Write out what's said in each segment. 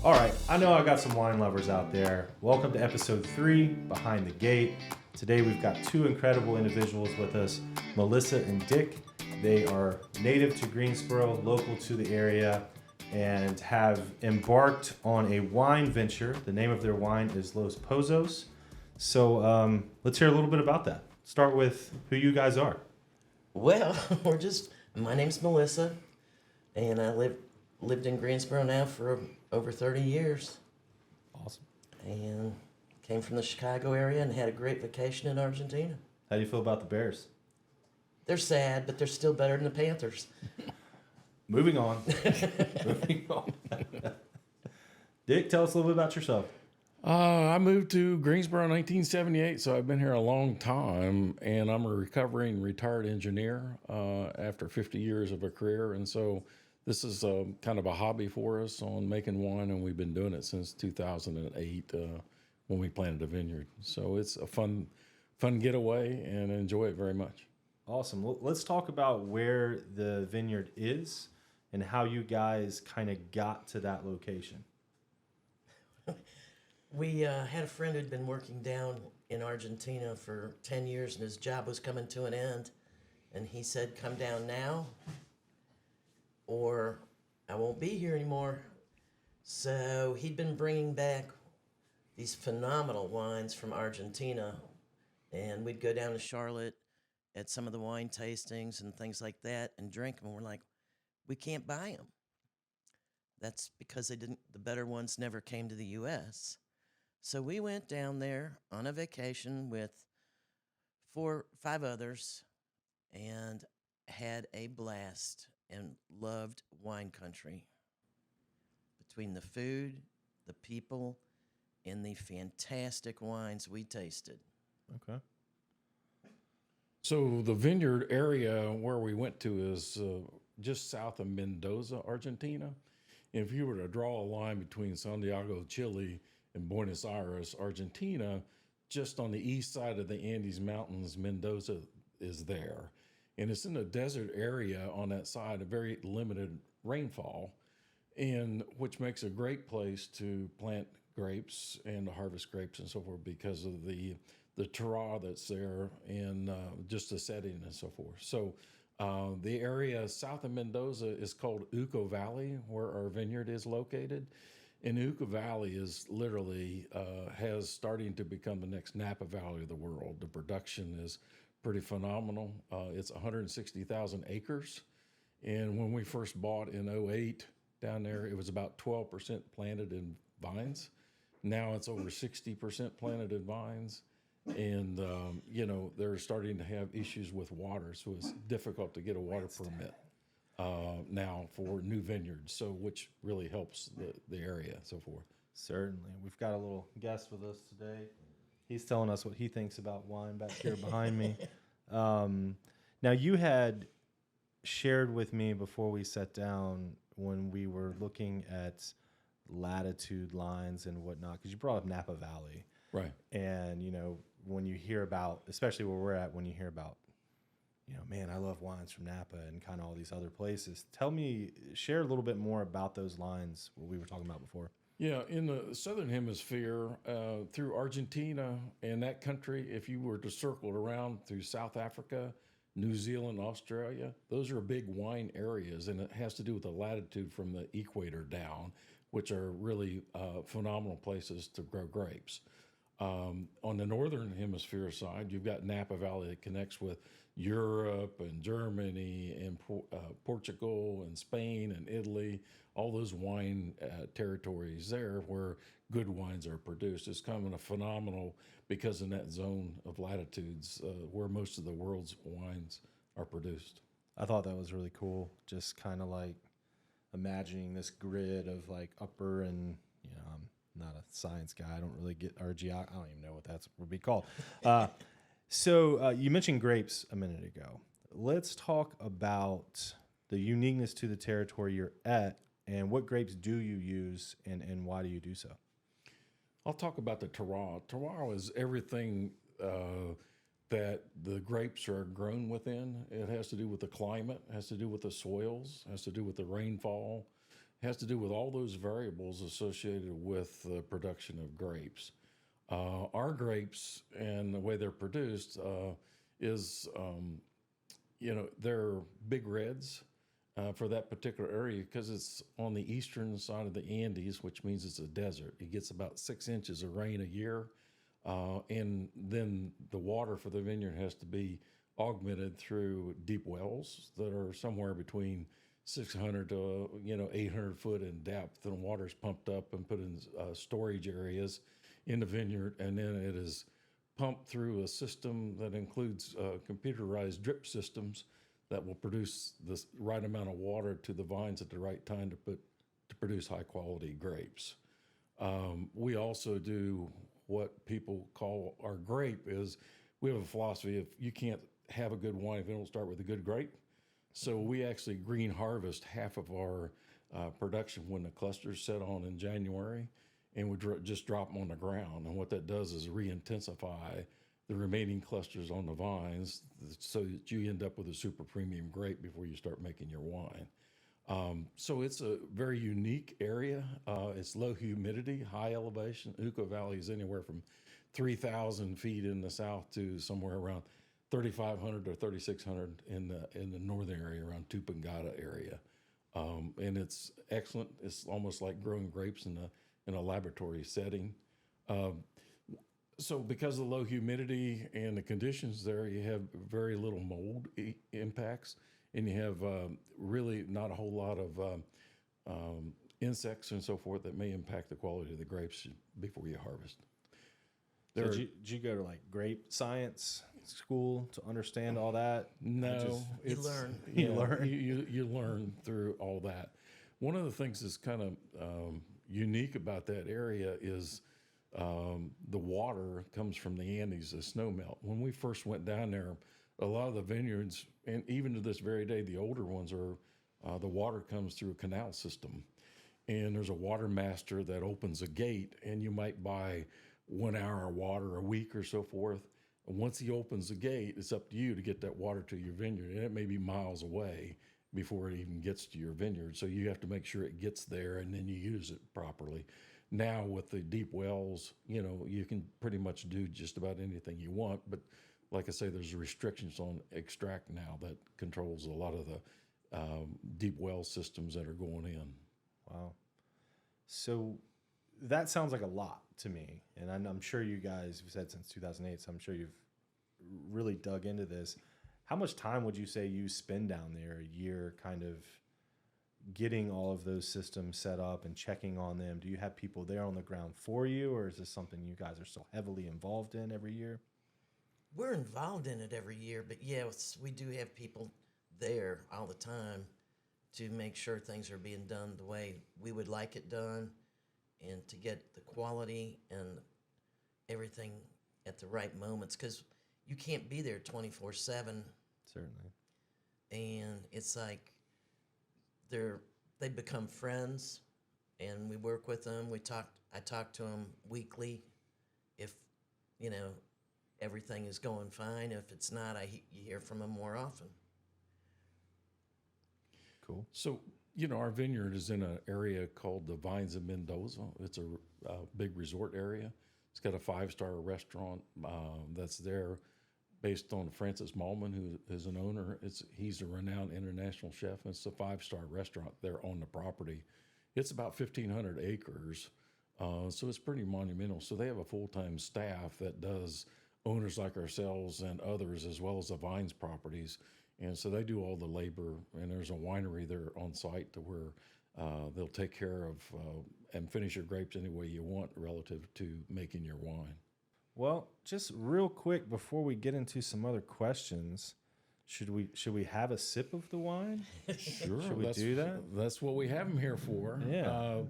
All right, I know I got some wine lovers out there. Welcome to episode 3, Behind the Gate. Today we've got two incredible individuals with us, Melissa and Dick. They are native to Greensboro, local to the area, and have embarked on a wine venture. The name of their wine is Los Pozos. So let's hear a little bit about that. Start with who you guys are. Well, my name's Melissa, and I lived in Greensboro now for over 30 years. Awesome. And came from the Chicago area and had a great vacation in Argentina. How do you feel about the Bears? They're sad, but they're still better than the Panthers. Moving on. Moving on. Dick, tell us a little bit about yourself. I moved to Greensboro in 1978, so I've been here a long time, and I'm a recovering retired engineer after 50 years of a career, and so this is kind of a hobby for us on making wine, and we've been doing it since 2008 when we planted a vineyard. So it's a fun getaway, and enjoy it very much. Awesome. Well, let's talk about where the vineyard is and how you guys kind of got to that location. We had a friend who'd been working down in Argentina for 10 years, and his job was coming to an end. And he said, "Come down now, or I won't be here anymore." So he'd been bringing back these phenomenal wines from Argentina, and we'd go down to Charlotte at some of the wine tastings and things like that and drink them. And we're like, we can't buy them. That's because the better ones never came to the U.S. So we went down there on a vacation with 4-5 others and had a blast and loved wine country. Between the food, the people, and the fantastic wines we tasted. Okay. So the vineyard area where we went to is just south of Mendoza, Argentina. And if you were to draw a line between Santiago, Chile, and Buenos Aires, Argentina, just on the east side of the Andes Mountains, Mendoza is there. And it's in a desert area on that side, a very limited rainfall, and which makes a great place to plant grapes and to harvest grapes and so forth because of the terroir that's there and just the setting and so forth. So the area south of Mendoza is called Uco Valley, where our vineyard is located. And Uco Valley is literally has starting to become the next Napa Valley of the world. The production is pretty phenomenal. It's 160,000 acres. And when we first bought in '08 down there, it was about 12% planted in vines. Now it's over 60% planted in vines. And, they're starting to have issues with water. So it's difficult to get a water permit now for new vineyards, so which really helps the area and so forth. Certainly. We've got a little guest with us today. He's telling us what he thinks about wine back here behind me. Now, you had shared with me before we sat down when we were looking at latitude lines and whatnot, because you brought up Napa Valley. Right. And, when you hear about, especially where we're at, when you hear about, man, I love wines from Napa and kind of all these other places. Share a little bit more about those lines, what we were talking about before. Yeah, in the southern hemisphere, through Argentina and that country, if you were to circle around through South Africa, New Zealand, Australia, those are big wine areas, and it has to do with the latitude from the equator down, which are really phenomenal places to grow grapes. On the northern hemisphere side, you've got Napa Valley that connects with Europe and Germany and Portugal and Spain and Italy, all those wine territories there where good wines are produced. It's kind of a phenomenal because in that zone of latitudes where most of the world's wines are produced. I thought that was really cool, just kind of like imagining this grid of like upper and, I'm not a science guy. I don't really get I don't even know what that would be called. So you mentioned grapes a minute ago. Let's talk about the uniqueness to the territory you're at and what grapes do you use and why do you do so? I'll talk about the terroir. Terroir is everything that the grapes are grown within. It has to do with the climate, has to do with the soils, has to do with the rainfall, has to do with all those variables associated with the production of grapes. Our grapes and the way they're produced is, they're big reds for that particular area because it's on the eastern side of the Andes, which means it's a desert. It gets about 6 inches of rain a year. And then the water for the vineyard has to be augmented through deep wells that are somewhere between 600 to 800 foot in depth, and water is pumped up and put in storage areas in the vineyard, and then it is pumped through a system that includes computerized drip systems that will produce the right amount of water to the vines at the right time to produce high quality grapes. We also do what people call our grape is we have a philosophy of you can't have a good wine if you don't start with a good grape. So we actually green harvest half of our production when the clusters set on in January, and we just drop them on the ground. And what that does is re-intensify the remaining clusters on the vines so that you end up with a super premium grape before you start making your wine. So it's a very unique area. It's low humidity, high elevation. Uco Valley is anywhere from 3,000 feet in the south to somewhere around 3,500 or 3,600 in the northern area around Tupangata area, and it's excellent. It's almost like growing grapes in a laboratory setting. So because of the low humidity and the conditions there, you have very little mold impacts, and you have really not a whole lot of insects and so forth that may impact the quality of the grapes before you harvest. So did you go to like grape science school to understand all that? No, You learn. You learn through all that. One of the things that's kind of unique about that area is the water comes from the Andes, the snow melt. When we first went down there, a lot of the vineyards, and even to this very day, the older ones are the water comes through a canal system, and there's a water master that opens a gate, and you might buy 1 hour of water a week or so forth. And once he opens the gate, it's up to you to get that water to your vineyard, and it may be miles away before it even gets to your vineyard. So you have to make sure it gets there, and then you use it properly. Now with the deep wells, you can pretty much do just about anything you want. But like I say, there's restrictions on extract now that controls a lot of the deep well systems that are going in. Wow. So that sounds like a lot to me. And I'm sure you guys have said since 2008, so I'm sure you've really dug into this. How much time would you say you spend down there a year kind of getting all of those systems set up and checking on them? Do you have people there on the ground for you, or is this something you guys are still heavily involved in every year? We're involved in it every year, but yes, we do have people there all the time to make sure things are being done the way we would like it done and to get the quality and everything at the right moments, because you can't be there 24/7. Certainly. And it's like they become friends, and we work with them. I talk to them weekly if everything is going fine. If it's not, you hear from them more often. Cool. So, our vineyard is in an area called the Vines of Mendoza. It's a big resort area. It's got a 5-star restaurant that's there based on Francis Mallman, who is an owner. He's a renowned international chef, and it's a 5-star restaurant there on the property. It's about 1,500 acres, so it's pretty monumental. So they have a full-time staff that does owners like ourselves and others, as well as the Vines properties. And so they do all the labor, and there's a winery there on site to where they'll take care of and finish your grapes any way you want relative to making your wine. Well, just real quick before we get into some other questions, should we have a sip of the wine? Sure. Should we do that? That's what we have them here for. Yeah.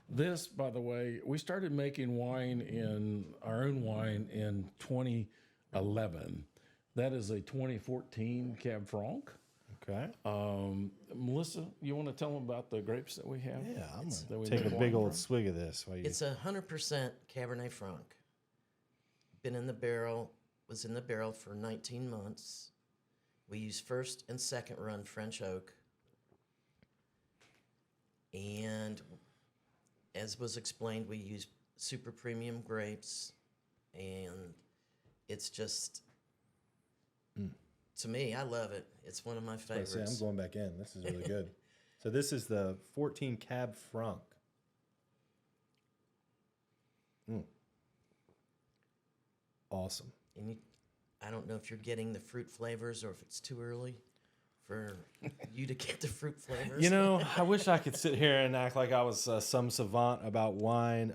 This, by the way, we started making our own wine in 2011. That is a 2014 Cab Franc. Okay. Melissa, you want to tell them about the grapes that we have? Yeah, I'm that going we to take make a wine big old from? swig of this. While you... It's 100% Cabernet Franc. Been in the barrel, was in the barrel for 19 months. We use first and second run French oak. And as was explained, we use super premium grapes, and it's just, to me, I love it. It's one of my I favorites. say, I'm going back in. This is really good. So this is the 14 Cab Franc. Awesome. And I don't know if you're getting the fruit flavors or if it's too early for you to get the fruit flavors. You know, I wish I could sit here and act like I was some savant about wine.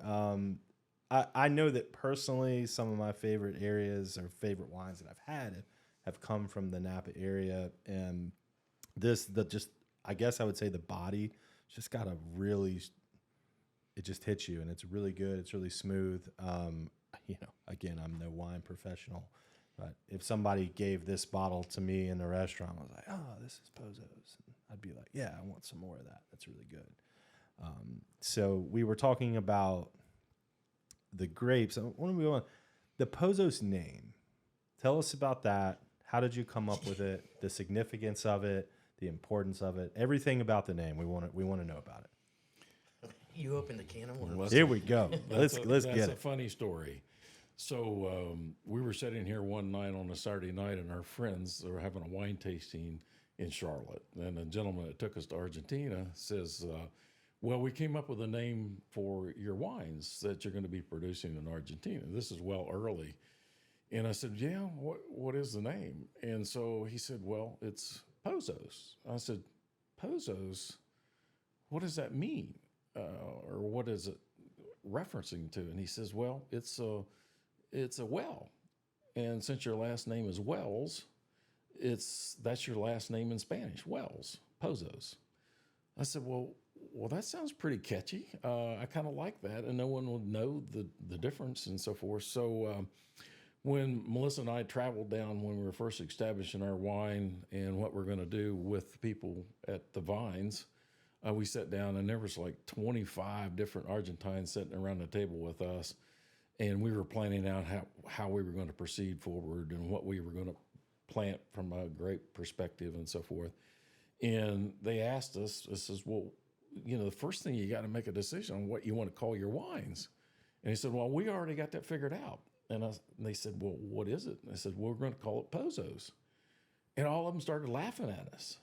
I know that personally, some of my favorite areas or favorite wines that I've had have come from the Napa area, and I guess I would say the body just got a really, it just hits you, and it's really good. It's really smooth. Again, I'm no wine professional, but if somebody gave this bottle to me in the restaurant, I was like, oh, this is Pozo's. And I'd be like, yeah, I want some more of that. That's really good. So we were talking about the grapes. What do we want? The Pozo's name. Tell us about that. How did you come up with it? The significance of it, the importance of it, everything about the name. We want to know about it. You opened a can of worms. Here we go. Let's get That's it. a funny story. So we were sitting here one night on a Saturday night, and our friends were having a wine tasting in Charlotte. And a gentleman that took us to Argentina says, well, we came up with a name for your wines that you're going to be producing in Argentina. This is well early. And I said, yeah, what is the name? And so he said, well, it's Pozo's. I said, Pozo's? What does that mean? Or what is it referencing to? And he says, well, it's a well. And since your last name is Wells, that's your last name in Spanish, Wells, Pozo's. I said, well, that sounds pretty catchy. I kind of like that, and no one would know the difference and so forth. So when Melissa and I traveled down when we were first establishing our wine and what we're going to do with the people at the vines, we sat down, and there was like 25 different Argentines sitting around the table with us, and we were planning out how we were going to proceed forward and what we were going to plant from a grape perspective and so forth. And they asked us, this is, well, the first thing you got to make a decision on what you want to call your wines. And he said, well, we already got that figured out. And they said, well, what is it? And I said, well, we're going to call it Pozo's. And all of them started laughing at us.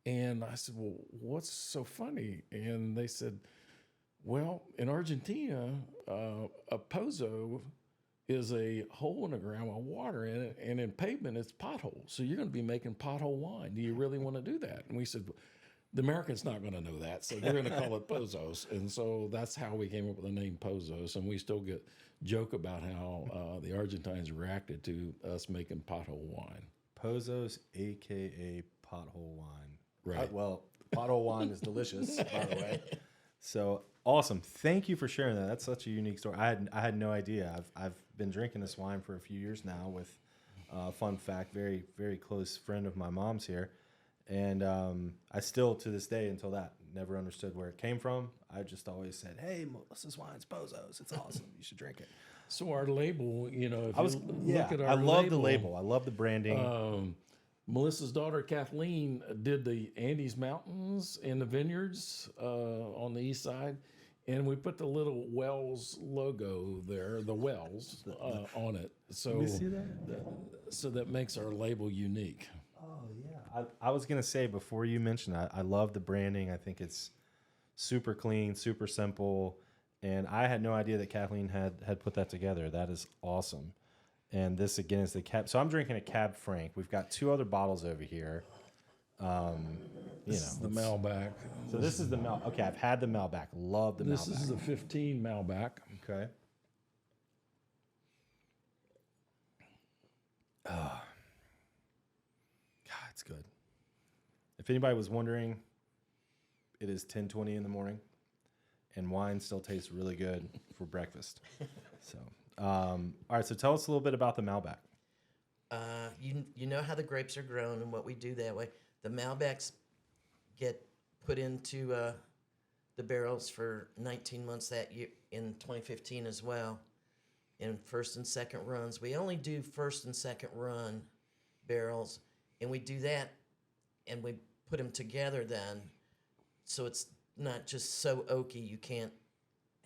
And I said, well, what's so funny? And they said, well, in Argentina, a pozo is a hole in the ground with water in it, and in pavement, it's potholes. So you're going to be making pothole wine. Do you really want to do that? And we said, the American's not going to know that, so they're going to call it Pozo's. And so that's how we came up with the name Pozo's. And we still joke about how the Argentines reacted to us making pothole wine. Pozo's, a.k.a. pothole wine. Right. Well, pothole wine is delicious, by the way. So awesome. Thank you for sharing that. That's such a unique story. I had no idea. I've been drinking this wine for a few years now with, fun fact, very, very close friend of my mom's here. And I still, to this day, until that, never understood where it came from. I just always said, hey, Melissa's wine's Pozo's. It's awesome. You should drink it. So our label, if look at our I love the label. I love the branding. Melissa's daughter, Kathleen, did the Andes Mountains and the vineyards on the east side. And we put the little Wells logo there, the Wells, on it. So, Can we see that? So that makes our label unique. Oh, yeah. I was going to say, before you mentioned that, I love the branding. I think it's super clean, super simple. And I had no idea that Kathleen had put that together. That is awesome. And this, again, is the Cab. So I'm drinking a Cab Franc. We've got two other bottles over here. This is the Malbec. So this is the Mal. Okay, I've had the Malbec. Love the Malbec. This is the 15 Malbec. Okay. God, it's good. If anybody was wondering, it is 10:20 in the morning, and wine still tastes really good for breakfast. So, all right. So tell us a little bit about the Malbec. You know how the grapes are grown and what we do that way. The Malbecs get put into the barrels for 19 months that year in 2015 as well, in first and second runs. We only do first and second run barrels, and we do that, and we put them together then, so it's not just so oaky you can't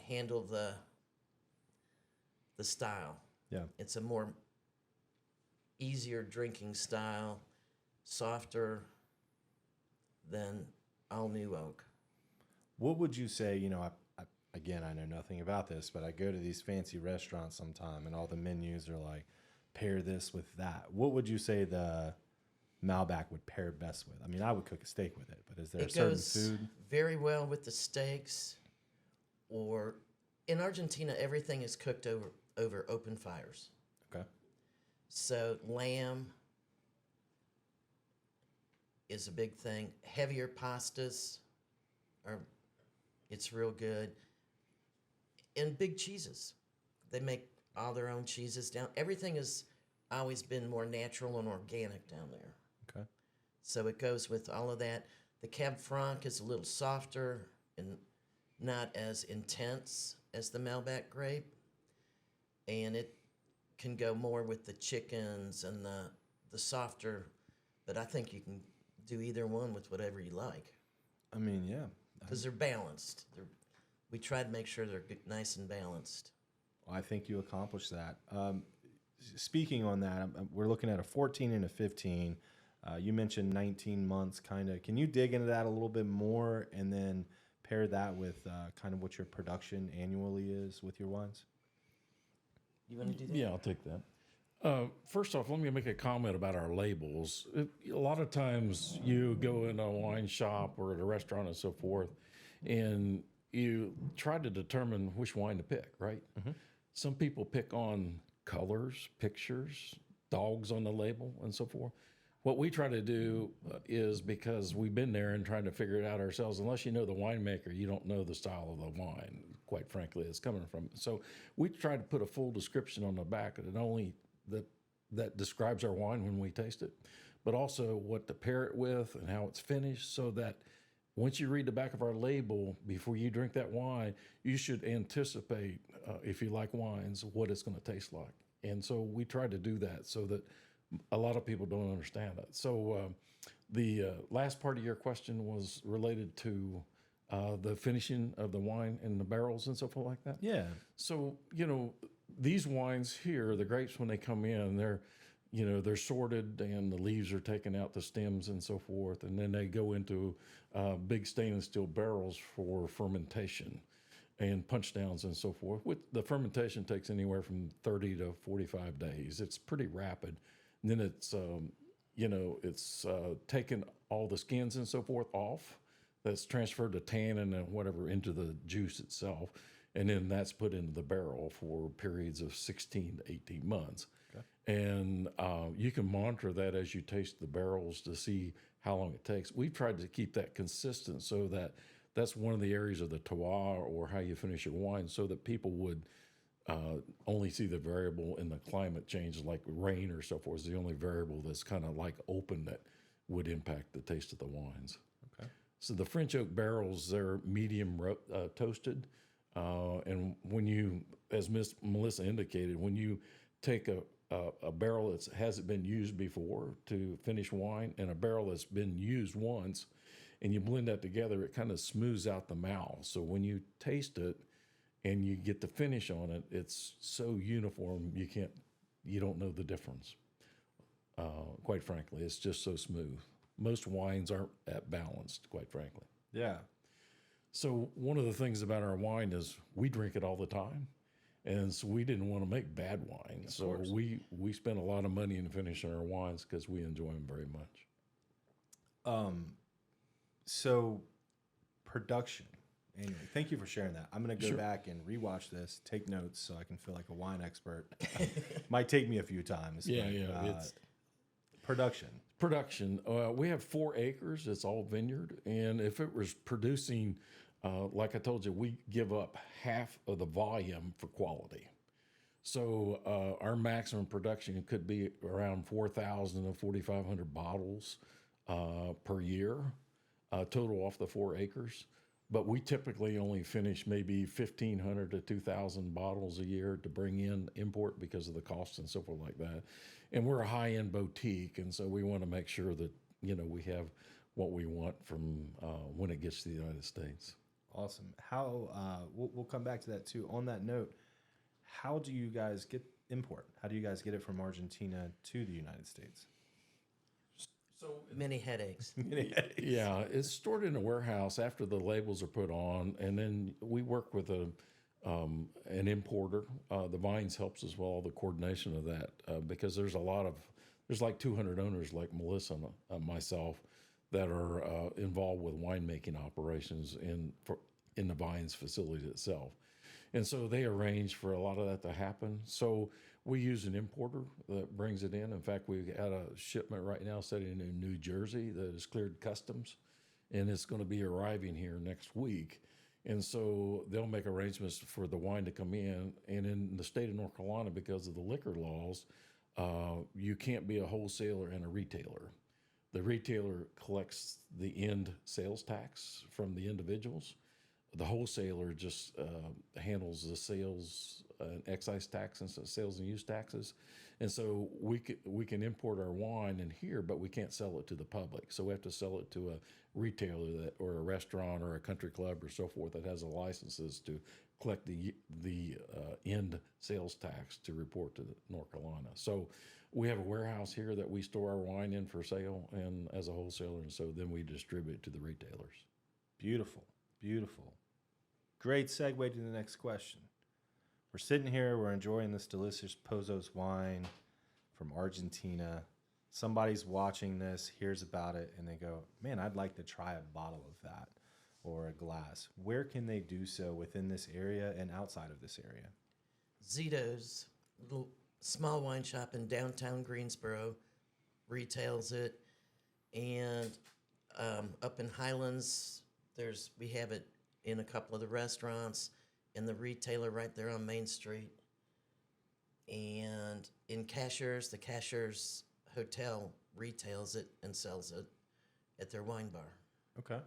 handle the style. Yeah. It's a more easier drinking style, softer than all new oak. What would you say, again, I know nothing about this, but I go to these fancy restaurants sometime and all the menus are like, pair this with that. What would you say the Malbec would pair best with? I mean, I would cook a steak with it, but is there a It certain goes food? very well with the steaks, or in Argentina, everything is cooked over open fires. Okay. So lamb is a big thing. Heavier pastas it's real good. And big cheeses. They make all their own cheeses down. Everything has always been more natural and organic down there. Okay. So it goes with all of that. The Cab Franc is a little softer and not as intense as the Malbec grape. And it can go more with the chickens and the softer, but I think you can do either one with whatever you like. I mean, yeah. Because they're balanced. We try to make sure they're nice and balanced. I think you accomplished that. Speaking on that, we're looking at a 14 and a 15. You mentioned 19 months, kind of. Can you dig into that a little bit more and then pair that with kind of what your production annually is with your wines? You want to do that? Yeah, I'll take that. First off, let me make a comment about our labels. A lot of times you go in a wine shop or at a restaurant and so forth, and you try to determine which wine to pick, right? Mm-hmm. Some people pick on colors, pictures, dogs on the label, and so forth. What we try to do is, because we've been there and trying to figure it out ourselves, unless you know the winemaker, you don't know the style of the wine, quite frankly, it's coming from. So we try to put a full description on the back that that describes our wine when we taste it, but also what to pair it with and how it's finished, so that once you read the back of our label, before you drink that wine, you should anticipate, if you like wines, what it's going to taste like. And so we try to do that so that a lot of people don't understand it. So the last part of your question was related to the finishing of the wine in the barrels and so forth like that? Yeah. So, these wines here, the grapes, when they come in, they're sorted and the leaves are taken out, the stems and so forth, and then they go into big stainless steel barrels for fermentation and punch downs and so forth. The fermentation takes anywhere from 30 to 45 days. It's pretty rapid. And then it's taken all the skins and so forth off. That's transferred to tannin and whatever into the juice itself. And then that's put into the barrel for periods of 16 to 18 months. Okay. And you can monitor that as you taste the barrels to see how long it takes. We've tried to keep that consistent so that that's one of the areas of the terroir, or how you finish your wine, so that people would only see the variable in the climate change, like rain or so forth, is the only variable that's kind of like open that would impact the taste of the wines. Okay. So the French oak barrels, they're medium toasted. And when you, as Miss Melissa indicated, when you take a barrel that hasn't been used before to finish wine and a barrel that's been used once, and you blend that together, it kind of smooths out the mouth. So when you taste it and you get the finish on it, it's so uniform you don't know the difference. Quite frankly, it's just so smooth. Most wines aren't that balanced, quite frankly. Yeah. So one of the things about our wine is we drink it all the time, and so we didn't want to make bad wine. So we spent a lot of money in finishing our wines because we enjoy them very much. So production. Anyway, thank you for sharing that. I'm going to go back and rewatch this, take notes so I can feel like a wine expert. Might take me a few times. Yeah, but, it's production. Production. We have 4 acres. It's all vineyard, and if it was producing, like I told you, we give up half of the volume for quality. So our maximum production could be around 4,000 to 4,500 bottles per year, total off the 4 acres. But we typically only finish maybe 1,500 to 2,000 bottles a year to bring in import because of the cost and so forth like that. And we're a high-end boutique, and so we want to make sure that we have what we want from when it gets to the United States. Awesome. How we'll come back to that too. On that note, how do you guys get import? How do you guys get it from Argentina to the United States? So Many headaches. yeah, it's stored in a warehouse after the labels are put on, and then we work with an importer. The vines helps as well, the coordination of that, because there's like 200 owners like Melissa and myself that are involved with winemaking operations in the vines facility itself. And so they arrange for a lot of that to happen. So we use an importer that brings it in. In fact, we had a shipment right now sitting in New Jersey that has cleared customs, and it's going to be arriving here next week. And so they'll make arrangements for the wine to come in. And in the state of North Carolina, because of the liquor laws, you can't be a wholesaler and a retailer. The retailer collects the end sales tax from the individuals. The wholesaler just handles the sales and excise tax and sales and use taxes. And so we can import our wine in here, but we can't sell it to the public. So we have to sell it to a retailer or a restaurant or a country club or so forth that has the licenses to collect the end sales tax to report to North Carolina. So we have a warehouse here that we store our wine in for sale and as a wholesaler, and so then we distribute it to the retailers. Beautiful, beautiful. Great segue to the next question. We're sitting here, we're enjoying this delicious Pozos wine from Argentina. Somebody's watching this, hears about it, and they go, man, I'd like to try a bottle of that or a glass. Where can they do so within this area and outside of this area? Zito's, little small wine shop in downtown Greensboro, retails it. And up in Highlands, we have it in a couple of the restaurants, and the retailer right there on Main Street. And in Cashiers, the Cashiers Hotel retails it and sells it at their wine bar. Okay.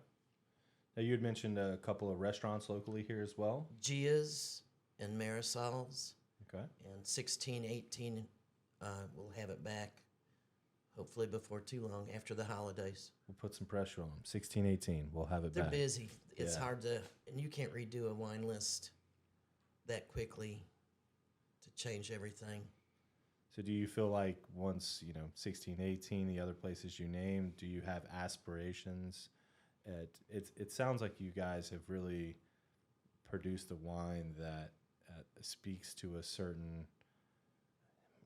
Now, you had mentioned a couple of restaurants locally here as well. Gia's and Marisol's. Okay. And 1618, we'll have it back, hopefully before too long, after the holidays. We'll put some pressure on them. 1618, we'll have it They're back. busy. It's Yeah. hard to, and you can't redo a wine list that quickly to change everything. So do you feel like once, 1618, the other places you named, do you have aspirations? It sounds like you guys have really produced a wine that speaks to a certain,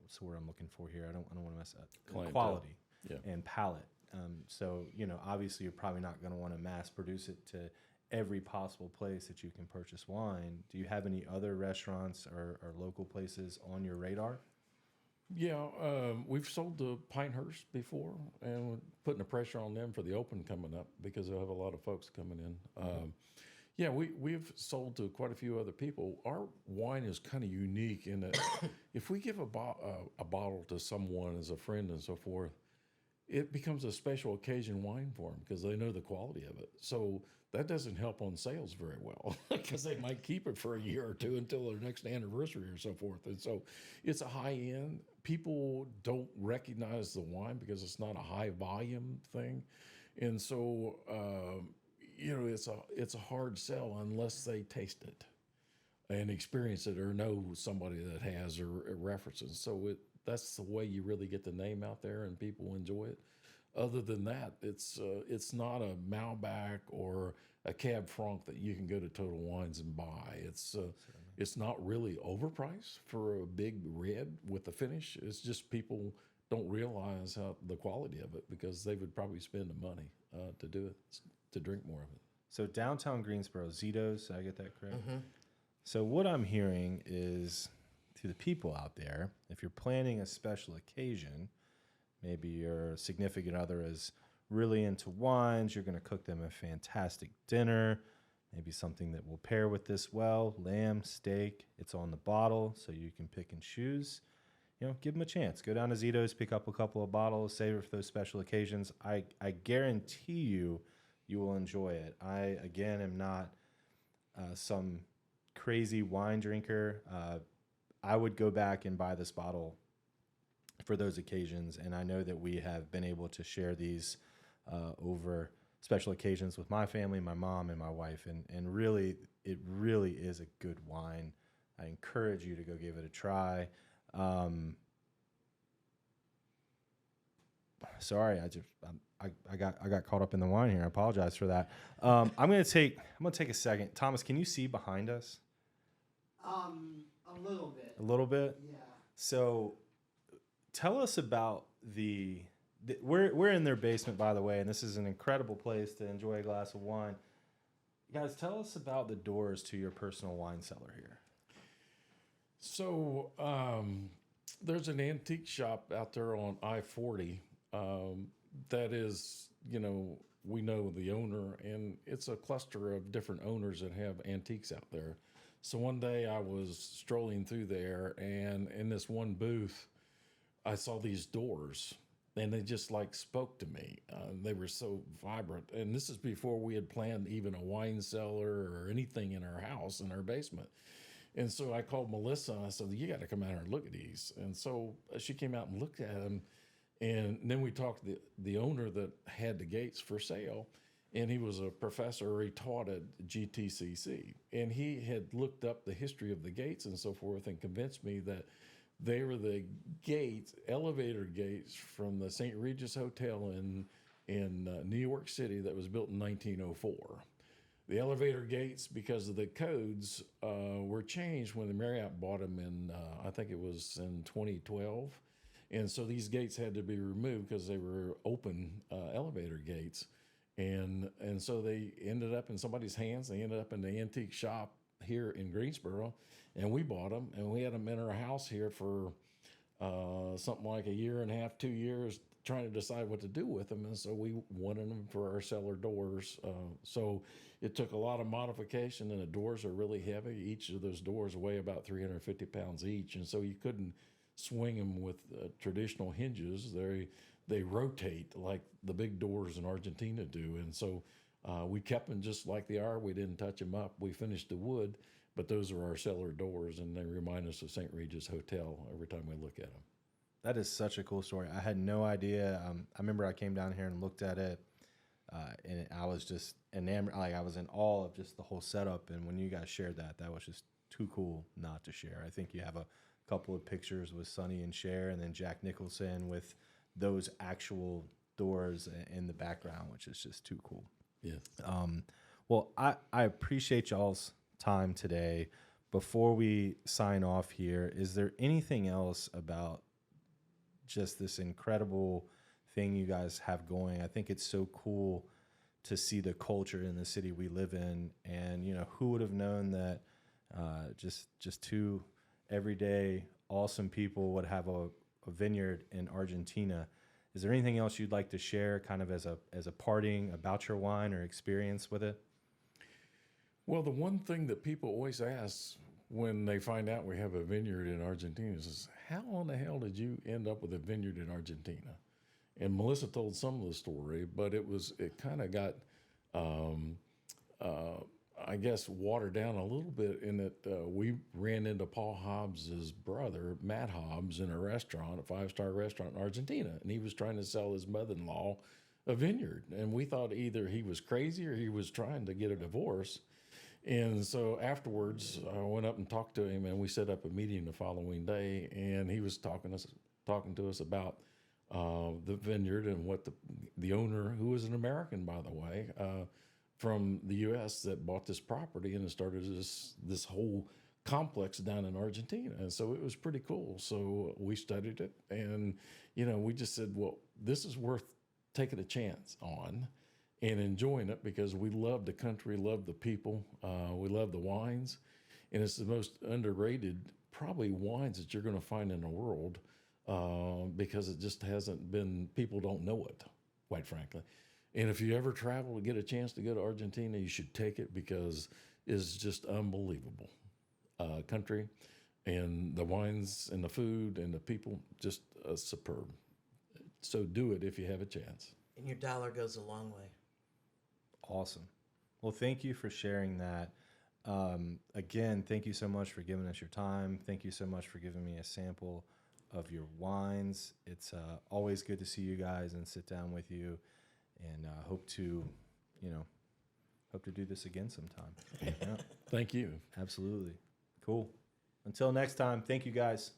what's the word I'm looking for here? I don't want to mess up. Clientele. Quality Yeah. and palate. So, obviously you're probably not going to want to mass produce it to every possible place that you can purchase wine. Do you have any other restaurants or local places on your radar? Yeah, we've sold to Pinehurst before, and we're putting the pressure on them for the open coming up because they'll have a lot of folks coming in. Yeah, we've sold to quite a few other people. Our wine is kind of unique in that if we give a bottle to someone as a friend and so forth, it becomes a special occasion wine for them because they know the quality of it. So that doesn't help on sales very well because they might keep it for a year or two until their next anniversary or so forth. And so it's a high end. People don't recognize the wine because it's not a high volume thing. And so, it's a hard sell unless they taste it and experience it or know somebody that has or references. So that's the way you really get the name out there and people enjoy it. Other than that, it's not a Malbec or a Cab Franc that you can go to Total Wines and buy. It's not really overpriced for a big red with the finish. It's just people don't realize the quality of it because they would probably spend the money to do it, to drink more of it. So downtown Greensboro, Zito's, did I get that correct? Mm-hmm. So what I'm hearing is, to the people out there, if you're planning a special occasion, maybe your significant other is really into wines, you're going to cook them a fantastic dinner, maybe something that will pair with this well, lamb, steak, it's on the bottle, so you can pick and choose. Give them a chance. Go down to Zito's, pick up a couple of bottles, save it for those special occasions. I guarantee you will enjoy it. I, again, am not some crazy wine drinker. I would go back and buy this bottle for those occasions, and I know that we have been able to share these over special occasions with my family, my mom and my wife, and really, it really is a good wine. I encourage you to go give it a try. Sorry, I got caught up in the wine here. I apologize for that. I'm gonna take a second. Thomas, can you see behind us? A little bit. A little bit. Yeah. So, tell us about we're in their basement, by the way, and this is an incredible place to enjoy a glass of wine. Guys, tell us about the doors to your personal wine cellar here. So there's an antique shop out there on I-40 that is, we know the owner, and it's a cluster of different owners that have antiques out there. So one day I was strolling through there, and in this one booth, I saw these doors, and they just like spoke to me. They were so vibrant. And this is before we had planned even a wine cellar or anything in our house, in our basement. And so I called Melissa and I said, you got to come out here and look at these. And so she came out and looked at them. And then we talked to the owner that had the gates for sale. And he was a professor, he taught at GTCC. And he had looked up the history of the gates and so forth and convinced me that they were the gates, elevator gates from the St. Regis Hotel in New York City that was built in 1904. The elevator gates, because of the codes, were changed when the Marriott bought them in, I think it was in 2012. And so these gates had to be removed because they were open elevator gates. And so they ended up in somebody's hands. They ended up in the antique shop here in Greensboro. And we bought them, and we had them in our house here for something like a year and a half, 2 years, trying to decide what to do with them. And so we wanted them for our cellar doors. So it took a lot of modification, and the doors are really heavy. Each of those doors weigh about 350 pounds each. And so you couldn't swing them with traditional hinges. They rotate like the big doors in Argentina do. And so we kept them just like they are. We didn't touch them up. We finished the wood, but those are our cellar doors, and they remind us of St. Regis Hotel every time we look at them. That is such a cool story. I had no idea. I remember I came down here and looked at it, and I was just enamored. Like, I was in awe of just the whole setup. And when you guys shared that, that was just too cool not to share. I think you have a couple of pictures with Sonny and Cher, and then Jack Nicholson with those actual doors in the background, which is just too cool. Yeah. Well, I appreciate y'all's time today. Before we sign off here, is there anything else about just this incredible thing you guys have going? I think it's so cool to see the culture in the city we live in, and who would have known that just two everyday awesome people would have a vineyard in Argentina. Is there anything else you'd like to share, kind of as a parting about your wine or experience with it? Well, the one thing that people always ask when they find out we have a vineyard in Argentina is, how in the hell did you end up with a vineyard in Argentina? And Melissa told some of the story, but it kind of got, I guess, watered down a little bit in that we ran into Paul Hobbs's brother, Matt Hobbs, in a restaurant, a 5-star restaurant in Argentina, and he was trying to sell his mother-in-law a vineyard. And we thought either he was crazy or he was trying to get a divorce. And so afterwards, I went up and talked to him, and we set up a meeting the following day, and he was talking to us about the vineyard and what the owner, who was an American, by the way, from the U.S., that bought this property and started this whole complex down in Argentina. And so it was pretty cool. So we studied it, and we just said, well, this is worth taking a chance on and enjoying it, because we love the country, love the people, we love the wines, and it's the most underrated probably wines that you're going to find in the world, because it just hasn't been, people don't know it, quite frankly. And if you ever travel to get a chance to go to Argentina, you should take it, because it's just unbelievable country, and the wines and the food and the people, just superb. So do it if you have a chance. And your dollar goes a long way. Awesome. Well, thank you for sharing that. Again, thank you so much for giving us your time. Thank you so much for giving me a sample of your wines. It's always good to see you guys and sit down with you, and hope to hope to do this again sometime. Yeah, Thank you. absolutely. Cool. Until next time, thank you guys.